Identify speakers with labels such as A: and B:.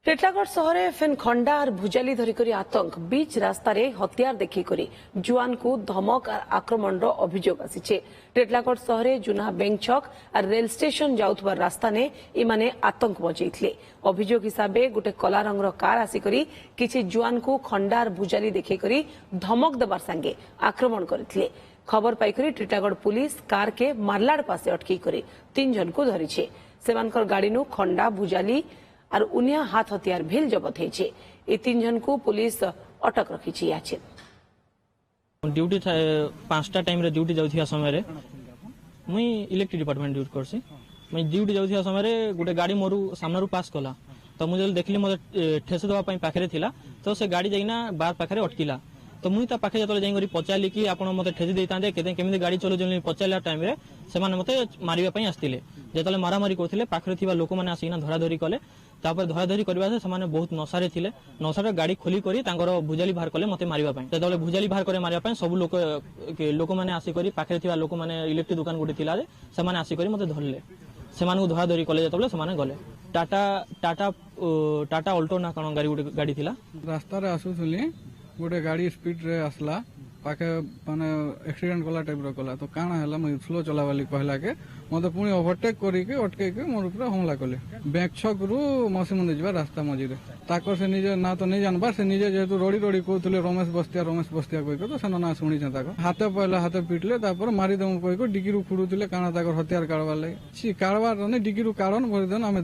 A: टिटलागढ़ सहर फेन खंडा और भुजाली धरिकरी आतंक बीच रास्ता रे हथियार देखिकरी जुआन को धमक और आक्रमण अभियोग आसी। टिटलागढ़ सहर जुना बैंक छक और रेल स्टेशन जाउथबा रास्ता ने इमाने आतंक मचैथिले। अभियोग हिसाब से गोटे कला रंगर कार आसिकरी किछि जुआन को खंडा और भुजाली देखिकरी धमक देबार संगे आक्रमण करथिले। खबर पाइकरी टिटलागढ़ पुलिस कार के मारलाड़ पासे अटकी करी 3 जन को धरिछे। सेमानकर गाड़ी नु खंडा भुजाली और उनिया हाथ हथियार भेल जबत है। 3 जन को पुलिस अटक रखी
B: ड्यूटी 5टा टाइम रे ड्यूटी जाउथिया समय रे मुई इलेक्ट्रिक डिपार्टमेंट ड्यूटी करसी। मुई ड्यूटी जाउथिया समय रे गोटे गाड़ी मोरू सामने रू पास कला तो मुझे देखली मते ठेस देबा पई पाखरे थिला तो से गाड़ी जाइना बार पाखरे अटकिला तो मुई ता पाखे जतले जाई पचाली कि आपण मते ठेसी देतांदे केमिति गाड़ी चलो जली पचाला टाइम रे से माने मते मारिबा पई आस्तिले। जतले मारामारी करथिले पाखरे थिबा लोक माने आसीना धराधरी कले तापर धराधरी करबा से माने बहुत नसारे थिले। नसारे गाड़ी खोली करी तांकर भुजाली बाहर कले मते मारिबा पई जतले भुजाली बाहर करे मारिबा पई सब लोक माने आसी करी पाखरे थिबा लोक माने इलेक्ट्रिक दुकान गुटे थिला रे से माने आसी करी मते धरले से माने धराधरी कले जतले से माने गले। टाटा अल्टो ना कोन गाड़ी गुटे गाड़ी थिला
C: रास्ता रे आसुथली गोटे गाड़ी स्पीड रे आसला पाखे माने एक्सीडेंट कला टाइप रो कला तो काना हला मैं स्लो चलावाली कहला के मते पुनी ओवरटेक करी के अटके के मोर ऊपर हमला कले। बैंक छक रु मसी मंदिर जबा रास्ता मझी रे ताकर से निजे ना तो नहीं जानबा से निजे जेतु रोड़ी रोड़ी कहतले रमेश बस्तिया कहि के तो से ना सुनी छ ताको हाथे पहला हाथे पिटले तापर मारी दम कहि को डिगिरु खुडुतले काना ताकर हथियार काढवा ले छि काढवा ने डिगिरु कारण भरि देन हमें